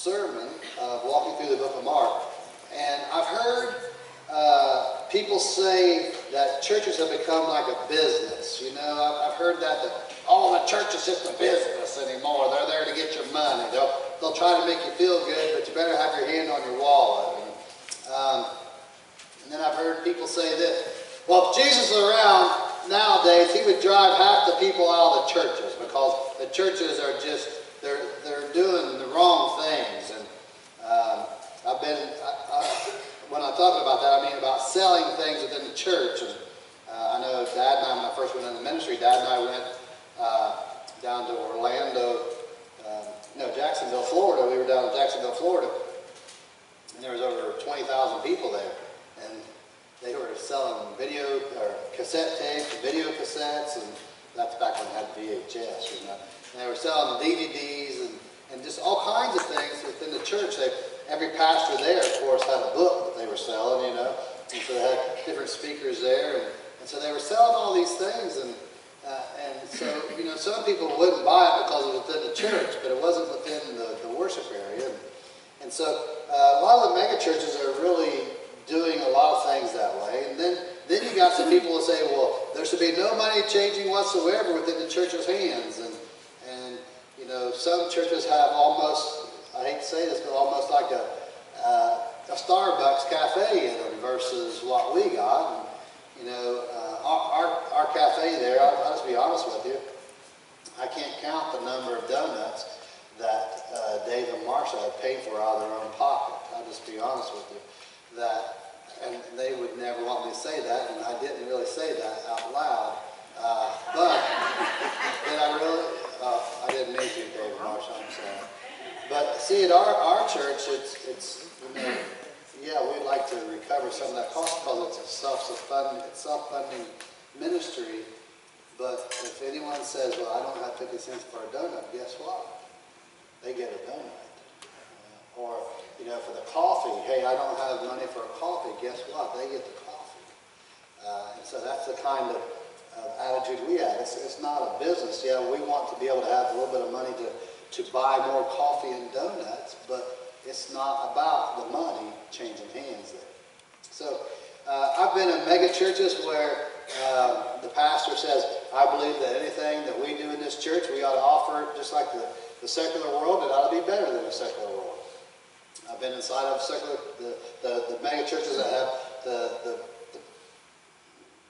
sermon walking through the book of Mark. And I've heard people say that churches have become like a business. You know, I've heard that the church is just a business anymore. They're there to get your money. They'll try to make you feel good, but you better have your hand on your wallet. And then I've heard people say this: well, if Jesus was around nowadays, he would drive half the people out of the churches, because the churches are just, they're doing the wrong things. And when I'm talking about that, I mean about selling things within the church. And I know Dad and I, when I first went into ministry, Dad and I went down to Jacksonville, Florida. We were down in Jacksonville, Florida, and there was over 20,000 people there. And they were selling video or cassette tapes, video cassettes, and that's back when they had VHS, you know. And they were selling DVDs and just all kinds of things within the church. Every pastor there, of course, had a book that they were selling, you know. And so they had different speakers there, and so they were selling all these things. And so, you know, some people wouldn't buy it because it was within the church, but it wasn't within the worship area. And so a lot of the mega churches are really doing a lot of things that way. And then you got some people who say, well, there should be no money changing whatsoever within the church's hands. And you know, some churches have almost, I hate to say this, but almost like a Starbucks cafe in them versus what we got. And, you know, our cafe there, I'll just be honest with you, I can't count the number of donuts that Dave and Marsha had paid for out of their own pocket. I'll just be honest with you. And they would never want me to say that, and I didn't really say that out loud. But did I really? I didn't mean to, Dave and Marsha, I'm sorry. But see, at our church, it's you know, yeah, we'd like to recover some of that cost because it's a self-funding ministry. But if anyone says, well, I don't have 50 cents for a donut, guess what? They get a donut. Or, you know, for the coffee, hey, I don't have money for a coffee, guess what? They get the coffee. And so that's the kind of attitude we have. It's not a business. Yeah, we want to be able to have a little bit of money to buy more coffee and donuts, but it's not about the money changing hands there. So I've been in mega churches where the pastor says, I believe that anything that we do in this church, we ought to offer it just like the secular world. It ought to be better than the secular world. I've been inside of the mega churches that have the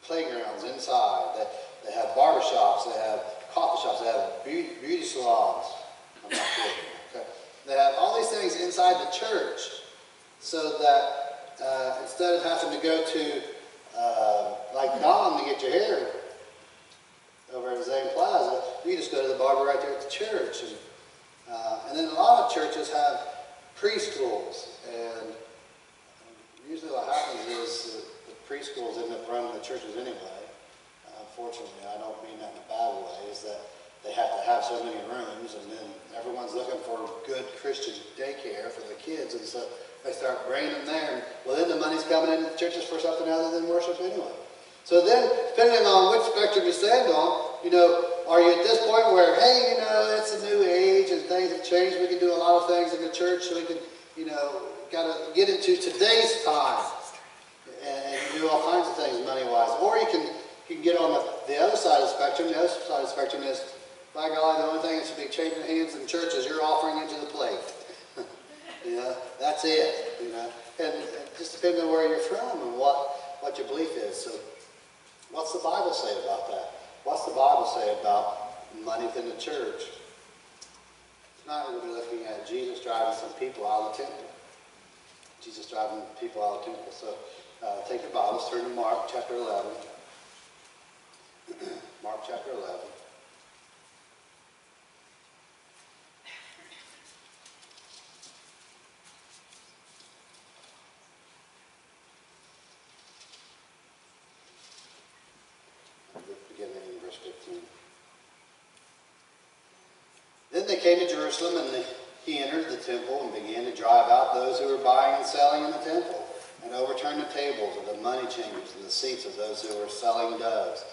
playgrounds inside. They have barbershops. They have coffee shops. They have beauty salons. I'm not kidding. Okay. They have all these things inside the church, so that instead of having to go to like Don to get your hair over at Zane Plaza, you just go to the barber right there at the church. And then a lot of churches have preschools, and usually what happens is the preschools end up running the churches anyway. Unfortunately, I don't mean that in a bad way, is that they have to have so many rooms, and then everyone's looking for good Christian daycare for the kids, and so they start bringing them there, and well, then the money's coming in the churches for something other than worship anyway. So then, depending on which spectrum you stand on, you know, are you at this point where, hey, you know, it's a new age and things have changed, we can do a lot of things in the church, so we can, you know, got to get into today's time and do all kinds of things money-wise. Or you can get on the other side of the spectrum. The other side of the spectrum is, by God, the only thing that should be changing hands in church is your offering into the plate. You know, that's it, you know. And it just depends on where you're from and what your belief is. So what's the Bible say about that? What's the Bible say about money within the church? Tonight we're going to be looking at Jesus driving some people out of the temple. Jesus driving people out of the temple. So take your Bibles, turn to Mark chapter 11. Mark chapter 11. Beginning in verse 15. Then they came to Jerusalem, and he entered the temple and began to drive out those who were buying and selling in the temple, and overturned the tables of the money changers and the seats of those who were selling doves.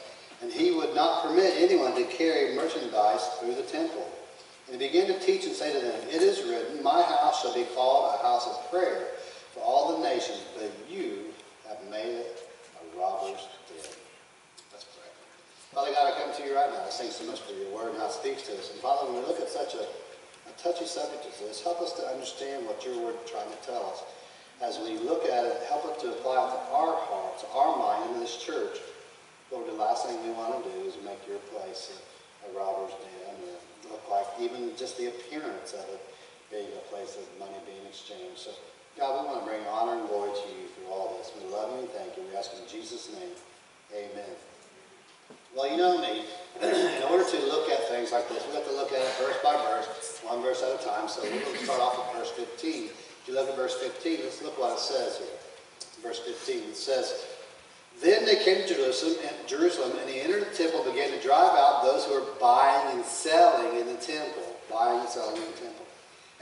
And he would not permit anyone to carry merchandise through the temple. And he began to teach and say to them, It is written, My house shall be called a house of prayer for all the nations, but you have made it a robber's den. Let's pray. Father God, I come to you right now. I thank so much for your word and how it speaks to us. And Father, when we look at such a touchy subject as this, help us to understand what your word is trying to tell us. As we look at it, help it to apply it to our hearts, our mind, in this church. Lord, the last thing we want to do is make your place a robber's den and look like even just the appearance of it being a place of money being exchanged. So, God, we want to bring honor and glory to you through all this. We love you and thank you. We ask in Jesus' name, amen. Well, you know me. In order to look at things like this, we have to look at it verse by verse, one verse at a time. So we're going to start off with verse 15. If you look at verse 15, let's look what it says here. Verse 15, it says, Then they came to Jerusalem, and he entered the temple and began to drive out those who were buying and selling in the temple. Buying and selling in the temple.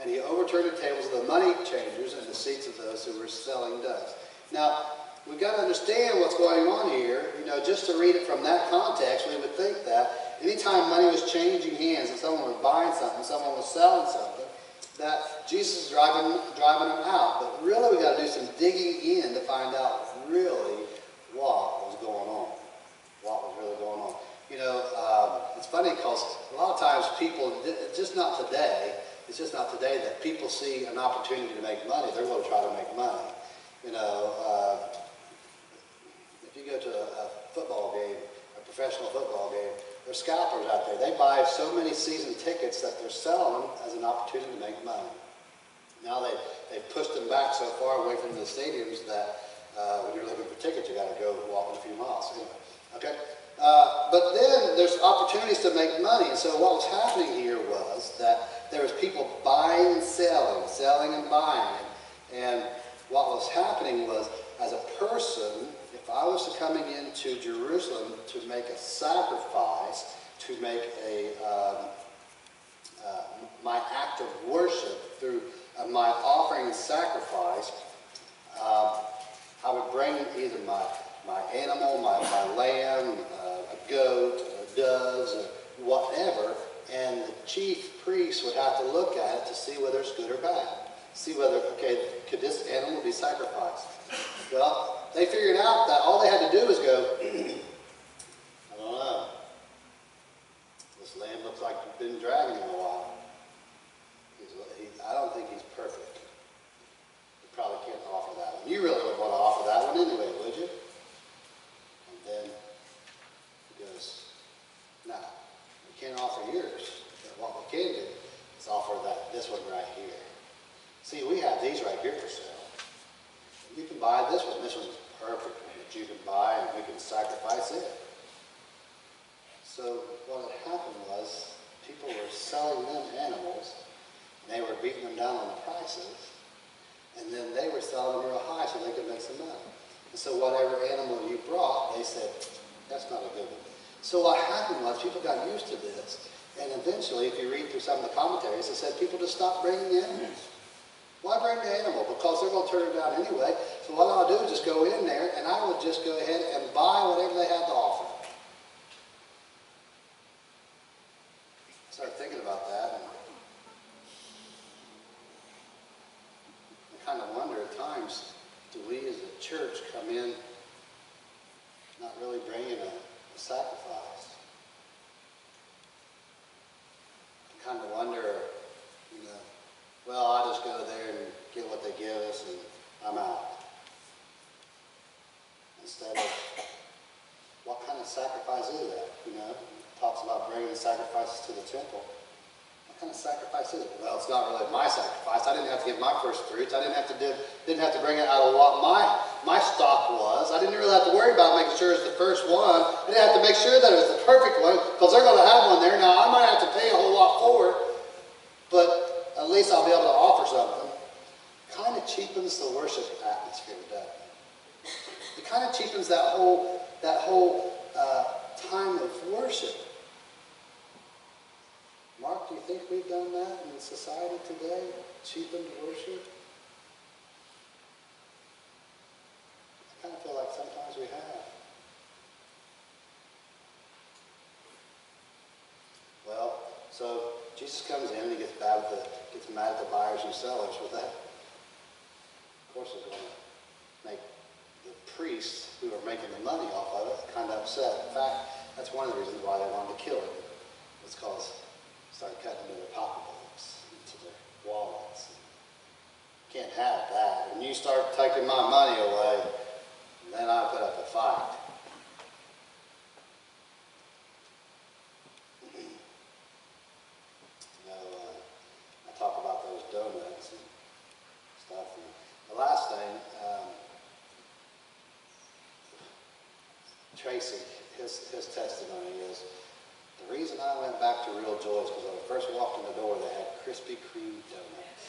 And he overturned the tables of the money changers and the seats of those who were selling doves. Now, we've got to understand what's going on here. You know, just to read it from that context, we would think that anytime money was changing hands and someone was buying something, someone was selling something, that Jesus is driving them out. But really, we've got to do some digging in to find out really what was going on. What was really going on. You know, it's funny because a lot of times people, it's just not today that people see an opportunity to make money. They're going to try to make money. You know, if you go to a football game, a professional football game, there's scalpers out there. They buy so many season tickets that they're selling them as an opportunity to make money. Now they've pushed them back so far away from the stadiums that when you're looking for tickets, you got to go walking a few miles. Anyway, okay? But then there's opportunities to make money. And so what was happening here was that there was people buying and selling and buying. And what was happening was, as a person, if I was coming into Jerusalem to make a sacrifice, to make my act of worship through my offering and sacrifice, I would bring either my animal, my lamb, a goat, doves, or whatever, and the chief priest would have to look at it to see whether it's good or bad. See whether, okay, could this animal be sacrificed? Well, they figured out that all they had to do was go, I don't know. This lamb looks like you've been dragging him a while. I don't think he's perfect. You probably can't offer that one. You really wouldn't want to offer that one anyway, would you? And then he goes, no, we can't offer yours. But what we can do is offer this one right here. See, we have these right here for sale. You can buy this one. This one's perfect that you can buy and we can sacrifice it. So what had happened was people were selling them animals and they were beating them down on the prices, and then they were selling them real high so they could make some money. And so whatever animal you brought, they said, that's not a good one. So what happened was people got used to this, and eventually, if you read through some of the commentaries, it said people just stopped bringing the animals. Why bring the animal? Because they're going to turn it down anyway. So what I'll do is just go in there, and I would just go ahead and buy whatever they had to offer. I started thinking about that, and I kind of wonder at times, do we as a church come in not really bringing a sacrifice? I kind of wonder, well, I'll just go there and get what they give us and I'm out. Instead of, what kind of sacrifice is that? It talks about bringing sacrifices to the temple. What kind of sacrifice is it? Well, it's not really my sacrifice. I didn't have to give my first fruits. I didn't have to bring it out of what my stock was. I didn't really have to worry about making sure it's the first one. I didn't have to make sure that it was the perfect one because they're going to have one there. Now, I might have to pay a whole lot for it, but at least I'll be able to offer something. Kind of cheapens the worship atmosphere, doesn't it? It kind of cheapens that whole time of worship. Mark, do you think we've done that in society today? Cheapened worship? I kind of feel like sometimes we have. Well, so Jesus comes in and he gets mad at the buyers and sellers with that. Of course, it's going to make the priests who are making the money off of it kind of upset. In fact, that's one of the reasons why they wanted to kill him. It's because they started cutting into their pocketbooks, into their wallets. Can't have that. When you start taking my money away, then I put up a fight. I talk about those donuts and stuff. And the last thing, Tracy, his testimony is, the reason I went back to Real Joy is because when I first walked in the door, they had Krispy Kreme donuts.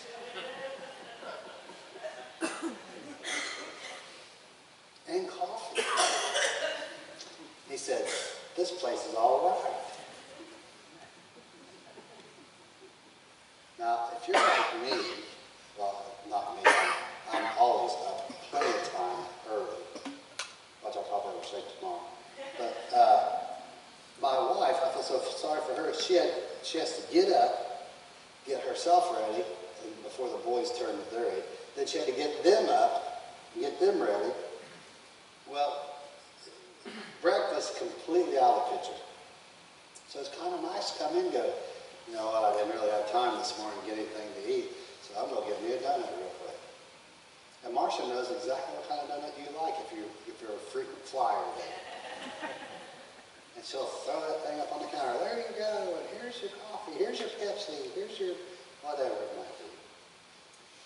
And coffee. He said, this place is all right. Now, if you're like me, well, not me, I'm always up plenty of time early. Watch, I'll probably oversleep tomorrow. But my wife, I feel so sorry for her. She has to get up, get herself ready, and before the boys turn their age. Then she had to get them up, get them ready. Well, breakfast completely out of the picture. So it's kind of nice to come in and go, you know what, I didn't really have time this morning to get anything to eat, so I'm going to get me a donut real quick. And Marcia knows exactly what kind of donut you like if you're a frequent flyer there. And she'll throw that thing up on the counter. There you go, and here's your coffee, here's your Pepsi, here's your whatever it might be.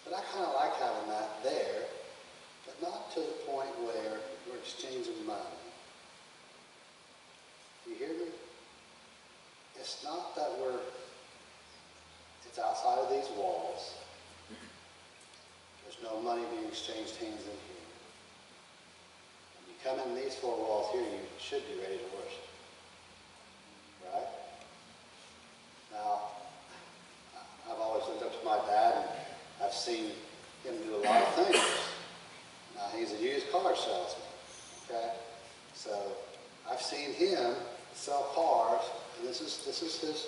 But I kind of like having that there, but not to the point where we're exchanging money. Do you hear me? It's not that it's outside of these walls. There's no money being exchanged hands in here. When you come in these four walls here, you should be ready to worship. Right? Now, I've always looked up to my dad, and I've seen him do a lot of things. Now, he's a used car salesman. Okay? So, I've seen him sell cars, and this is his,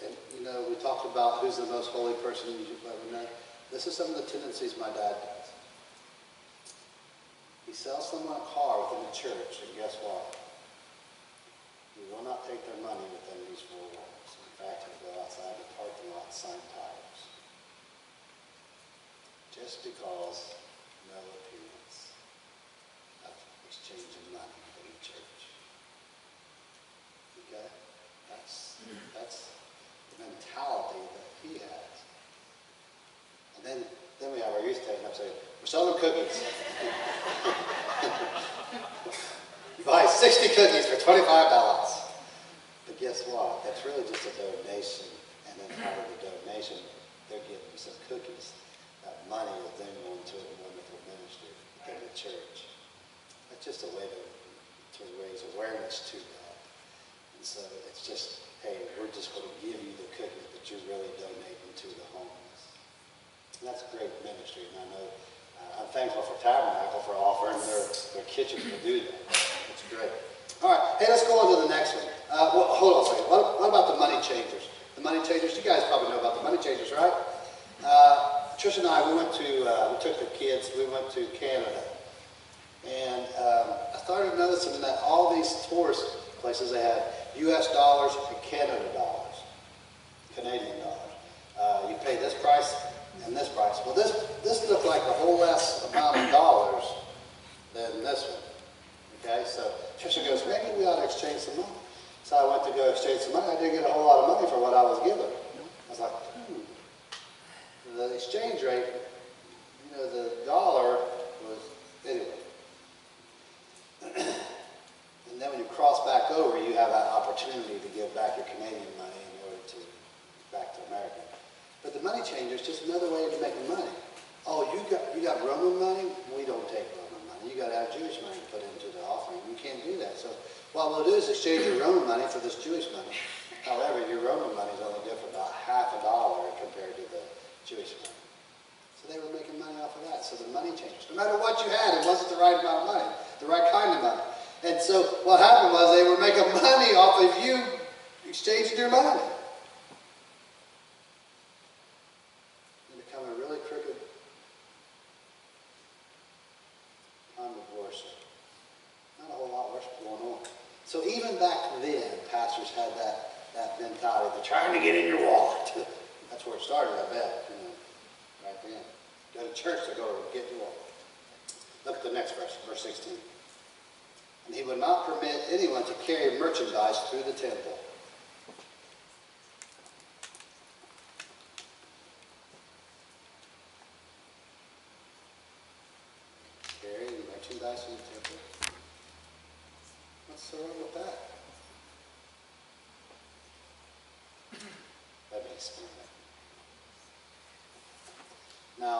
and you know, we talked about who's the most holy person you ever met. This is some of the tendencies my dad does. He sells someone a car within the church, and guess what? He will not take their money within these four walls. In fact, he'll go outside the parking lot and sign tires. Just because no appearance of exchanging money in the church. Okay? That's the mentality that he has. And then we have our youth taking up saying, we're selling cookies. You buy 60 cookies for $25. But guess what? That's really just a donation. And then out of the donation, they're giving you some cookies. That money is then going to a wonderful ministry within the church. That's just a way to raise awareness to that. And so it's just, hey, we're just going to give you the cookies, but you're really donating to the homeless. And that's great ministry, and I know I'm thankful for Tabernacle for offering their kitchen to do that. It's great. All right, hey, let's go on to the next one. Well, hold on a second. What about the money changers? The money changers, you guys probably know about the money changers, right? Trish and I, we took the kids, we went to Canada. And I started noticing that all these tourist places, they had US dollars and Canada dollars, Canadian dollars. You pay this price and this price. Well, this looked like a whole less amount of dollars than this one. Okay, so Trisha goes, maybe we ought to exchange some money. So I went to go exchange some money. I didn't get a whole lot of money for what I was given. I was like, the exchange rate, you know, the dollar was, anyway. And then when you cross back over, you have that opportunity to give back your Canadian money in order to back to America. But the money changer is just another way of making money. Oh, you got Roman money? We don't take Roman money. You got to have Jewish money to put into the offering. You can't do that. So what we'll do is exchange your Roman money for this Jewish money. However, your Roman money is only different about $0.50 compared to the Jewish money. So they were making money off of that. So the money changers, no matter what you had, it wasn't the right amount of money, the right kind of money. And so what happened was they were making money off of you exchanging your money. So even back then, pastors had that mentality. They're trying to get in your wallet. That's where it started, I bet. Right then. Go to church to go get your wallet. Look at the next verse, verse 16. And he would not permit anyone to carry merchandise through the temple. Carry merchandise in the temple? What's so wrong with that? Let me explain that. Now,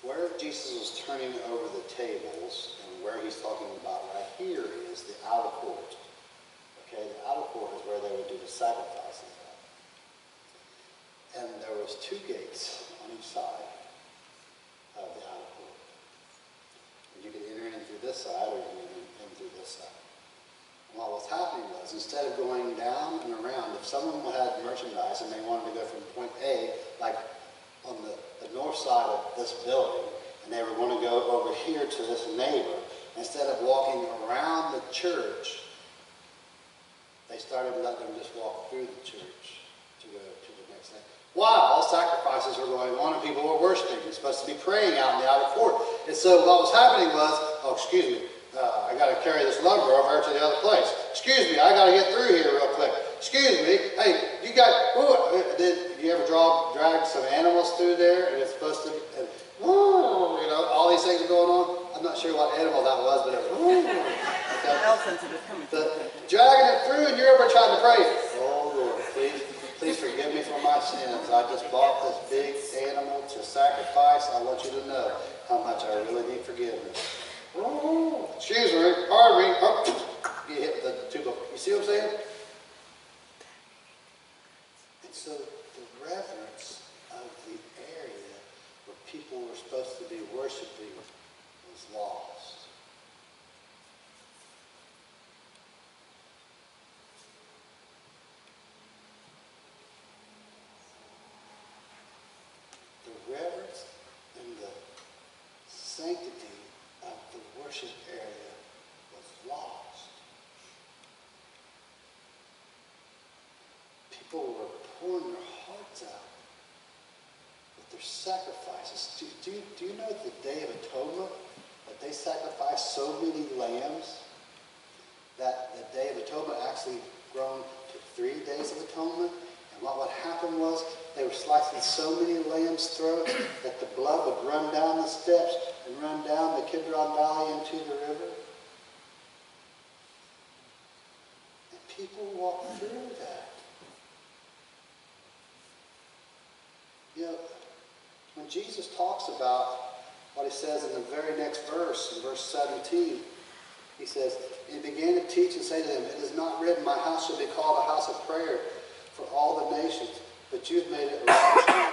where Jesus was turning over the tables and where he's talking about right here is the outer court. Okay, the outer court is where they would do the sacrifices at. And there was 2 gates on each side of the outer court. And you could enter in through this side or you could enter in through this side. And what was happening was, instead of going down and around, if someone had merchandise and they wanted to go from point A, like on the north side of this building, and they were going to go over here to this neighbor, instead of walking around the church, they started letting them just walk through the church to go to the next thing. While sacrifices were going on and people were worshiping, you're supposed to be praying out in the outer court. And so what was happening was, oh, excuse me, I got to carry this lumber over to the other place. Excuse me, I got to get through here real quick. Excuse me, hey, you got, did you ever drag some animals through there and it's supposed to, and, you know, all these things are going on? I'm not sure what animal that was, but it was, dragging it through and you're ever trying to pray. Oh Lord, please forgive me for my sins. I just bought this big animal to sacrifice. I want you to know how much I really need forgiveness. Oh, excuse me, pardon me. Oh, you hit the tuba. You see what I'm saying? And so the reverence of the area where people were supposed to be worshiping was lost. The reverence and the sanctity of the worship area was lost. People were pouring their hearts out with their sacrifices. Do you know the Day of Atonement, that they sacrificed so many lambs that the Day of Atonement actually grown to 3 days of atonement? And what would happen was they were slicing so many lambs' throats that the blood would run down the steps and run down the Kidron Valley into the river. And people walked through that. You know, when Jesus talks about what he says in the very next verse, in verse 17, he says, and he began to teach and say to them, it is not written, my house shall be called a house of prayer for all the nations, but you've made it a house.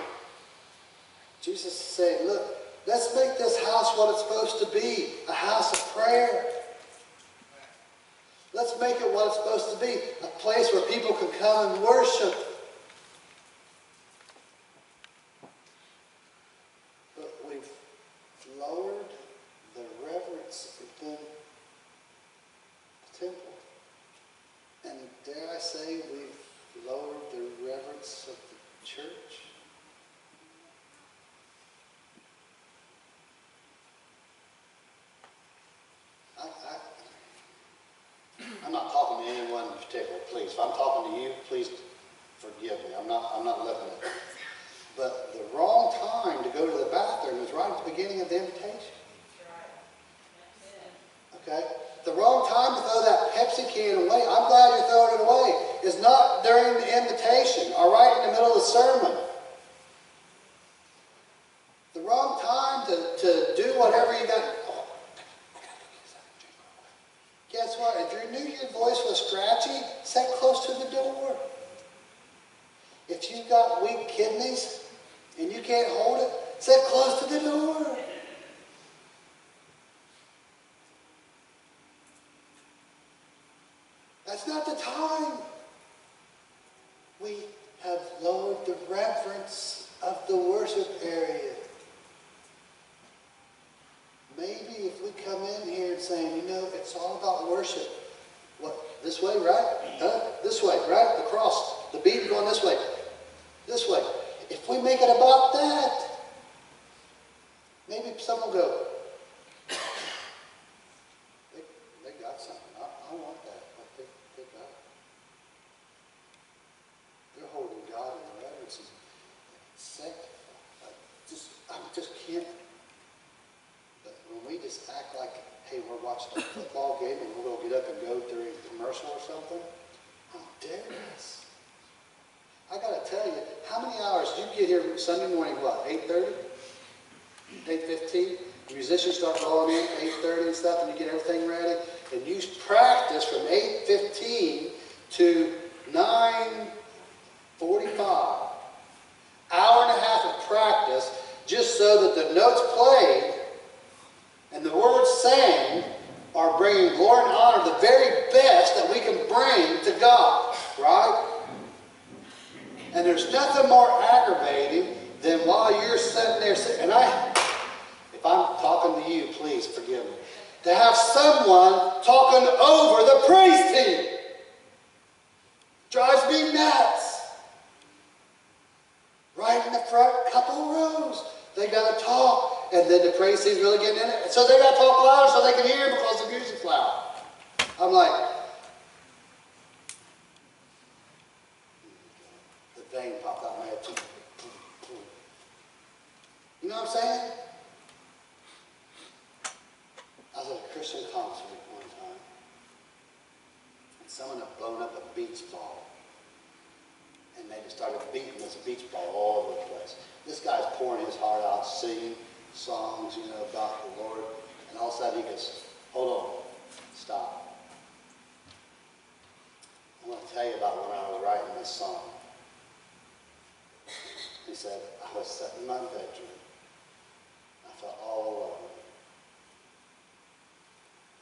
Jesus is saying, look, let's make this house what it's supposed to be, a house of prayer. Let's make it what it's supposed to be, a place where people can come and worship. But we've lowered the reverence within the temple. And dare I say, we've lowered the reverence of the church. I'm not talking to anyone in particular, please. If I'm talking to you, please forgive me. I'm not looking at it. But the wrong time to go to the bathroom is right at the beginning of the invitation. Okay? The wrong time to throw that Pepsi can away, I'm glad you're throwing it away, is not during the invitation or right in the middle of the sermon. The wrong time to do whatever you got. Oh, guess what? If you knew your voice was scratchy, sit close to the door. If you've got weak kidneys and you can't hold it, sit close to the door. That's not the time. We have lowered the reverence of the worship area. Maybe if we come in here and say, you know, it's all about worship. What this way, right? This way, right? The cross, the bead going this way. This way. If we make it about that, maybe someone will go, they got something. I want that. What they got. They're holding God in reverence and sect. I just can't. But when we just act like, hey, we're watching a football game and we're going to get up and go during a commercial or something, how dare us? I got to tell you, how many hours do you get here Sunday morning, what, 8:30? 8:15? The musicians start rolling in, 8:30 and stuff, and you get everything ready. And you practice from 8:15 to 9:45. Hour and a half of practice just so that the notes played and the words sang are bringing glory and honor, the very best that we can bring to God, right? And there's nothing more aggravating than while you're sitting there, and if I'm talking to you, please forgive me, to have someone talking over the praise team. Drives me nuts. Right in the front couple rows. They got to talk, and then the praise team's really getting in it. So they got to talk louder so they can hear because the music's loud. I'm like, the vein popped out of my head. You know what I'm saying? I was at a Christian concert one time, and someone had blown up a beach ball. And they just started beating this beach ball all over the place. This guy's pouring his heart out, singing songs, about the Lord. And all of a sudden he goes, hold on, stop. I want to tell you about when I was writing this song. He said, I was sitting in my bedroom. I felt all alone.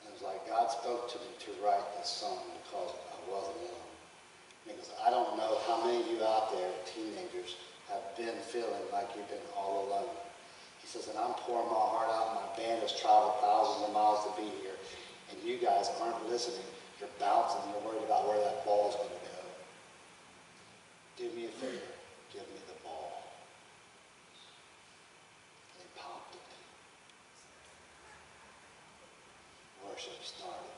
And it was like God spoke to me to write this song because I wasn't alone. Because I don't know how many of you out there, teenagers, have been feeling like you've been all alone. He says, and I'm pouring my heart out, and my band has traveled thousands of miles to be here, and you guys aren't listening. You're bouncing, you're worried about where that ball is going to go. Do me a favor, give me the ball. And he popped it. Worship started.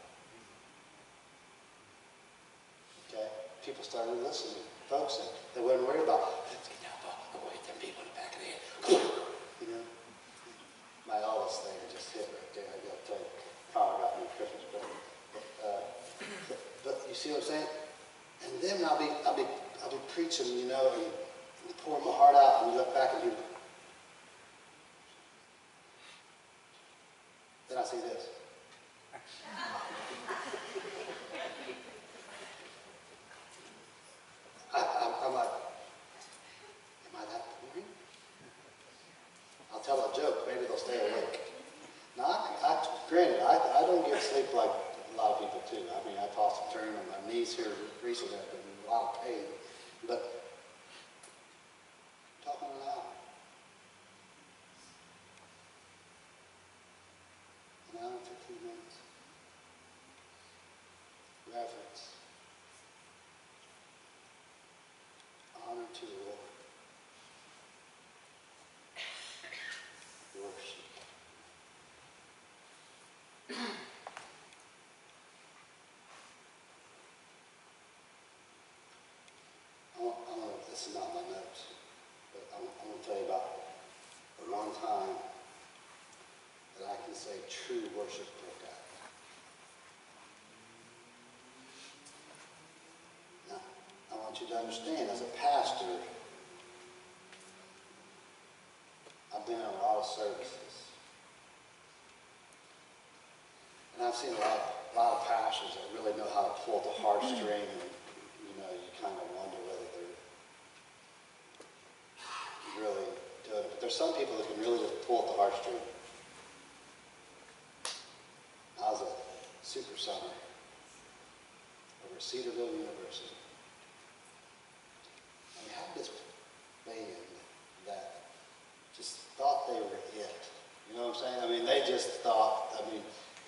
Okay? People started listening, focusing. They weren't worried about, let's get that ball away from people in the back of the head. My oldest thing just hit right there. I got to tell you, Carl got me a Christmas present. But you see what I'm saying? And then I'll be preaching, and pouring my heart out, and you look back and you. Then I see this. I'm like, am I that boring? I'll tell a joke, maybe they'll stay awake. Now, granted, I don't get sleep like a lot of people do. I mean, I toss and turn, and my knees here recently have been in a lot of pain. But talking an hour. An hour and 15 minutes. Reverence. Honor to the Lord. Worship. This is not my notes, but I'm going to tell you about the one time that I can say true worship broke out. Now, I want you to understand, as a pastor, I've been in a lot of services. And I've seen a lot of pastors that really know how to pull the heartstring, and you kind of wonder whether they're really doing it. But there's some people that can really just pull at the heartstring. I was a super summer over at Cedarville University. And we had this band that just thought they were it. You know what I'm saying? I mean, they just thought,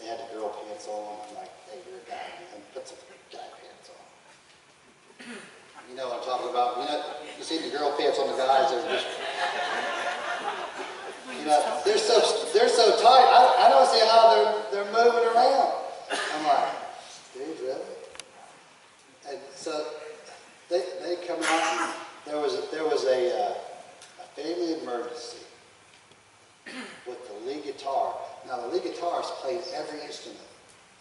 They had the girl pants on. I'm like, hey, you're a guy, man. Put some guy pants on. You know what I'm talking about. You see the girl pants on the guys. They're just, they're so tight. I don't see how they're moving around. I'm like, dude, really? And so they come out. And there was a family emergency with the lead guitar. Now the lead guitarist played every instrument.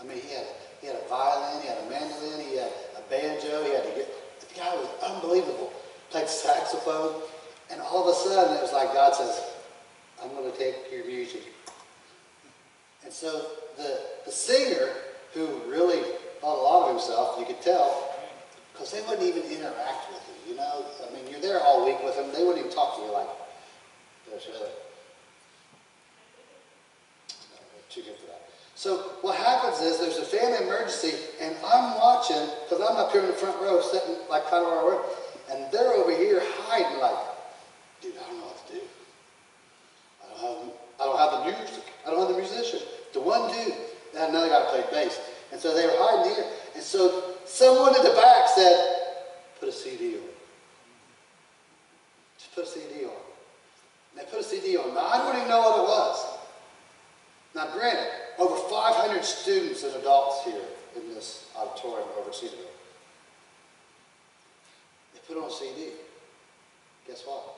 I mean, he had a violin, he had a mandolin, he had a banjo, the guy was unbelievable. Played saxophone, and all of a sudden it was like God says, I'm going to take your music. And so the singer, who really thought a lot of himself, you could tell, because they wouldn't even interact with him, I mean, you're there all week with them, they wouldn't even talk to you like, there's really, too good for that. So what happens is there's a family emergency, and I'm watching, because I'm up here in the front row, sitting like kind of where I work, and they're over here hiding like, dude, I don't know what to do. I don't have the music. I don't have the musician. The one dude, and another guy played bass. And so they were hiding here. And so someone in the back said, put a CD on. Just put a CD on. And they put a CD on. Now, I don't even know what it was. Now, granted, over 500 students and adults here in this auditorium over at Cedarville. They put on a CD. Guess what?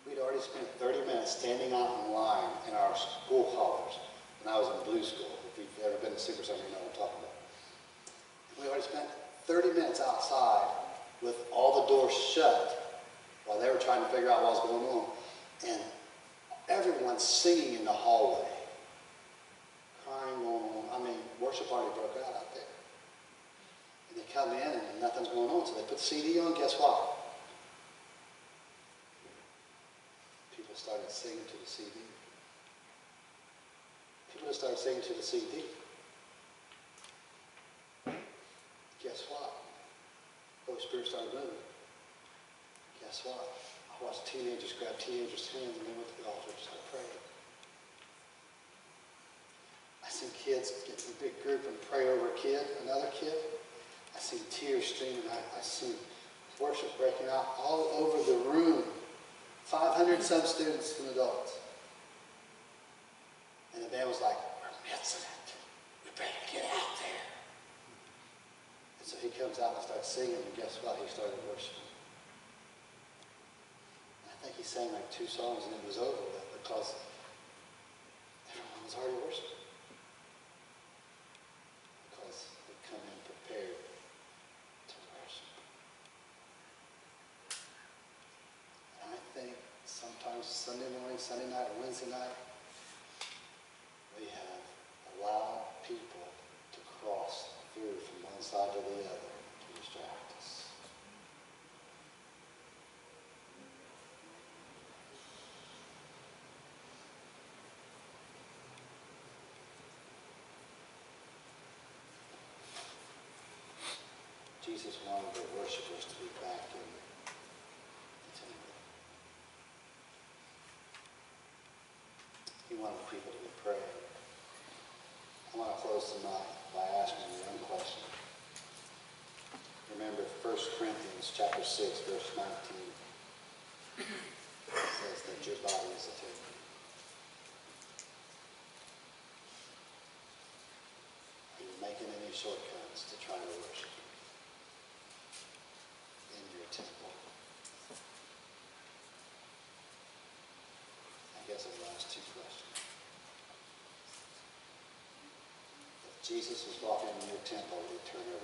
We'd already spent 30 minutes standing out in line in our school hallways. When I was in Blue School. If you've ever been to Super Center, you know what I'm talking about. And we already spent 30 minutes outside with all the doors shut while they were trying to figure out what was going on. And everyone's singing in the hallway. Crying going on. I mean, worship party broke out there. And they come in and nothing's going on. So they put the CD on. Guess what? People started singing to the CD. People just started singing to the CD. Guess what? Holy Spirit started moving. Guess what? I watched teenagers grab teenagers' hands and they went to the altar and started praying. I seen kids get in a big group and pray over a kid, another kid. I seen tears streaming. I seen worship breaking out all over the room. 500 some students and adults. And the band was like, we're missing it. We better get out there. And so he comes out and starts singing, and guess what? He started worshiping. I think he sang like 2 songs and it was over with because everyone was already worshiping. Because they come in prepared to worship. And I think sometimes Sunday morning, Sunday night, Wednesday night, we have allowed people to cross through from one side to the other to distract us. Jesus wanted the worshipers to be back in the temple. He wanted people to be praying. I want to close tonight by asking you one question. Remember 1 Corinthians chapter 6, verse 19. It says that your body is a temple. Are you making any shortcuts to try to worship in your temple? I guess I'll ask 2 questions. If Jesus was walking in your temple, would he turn over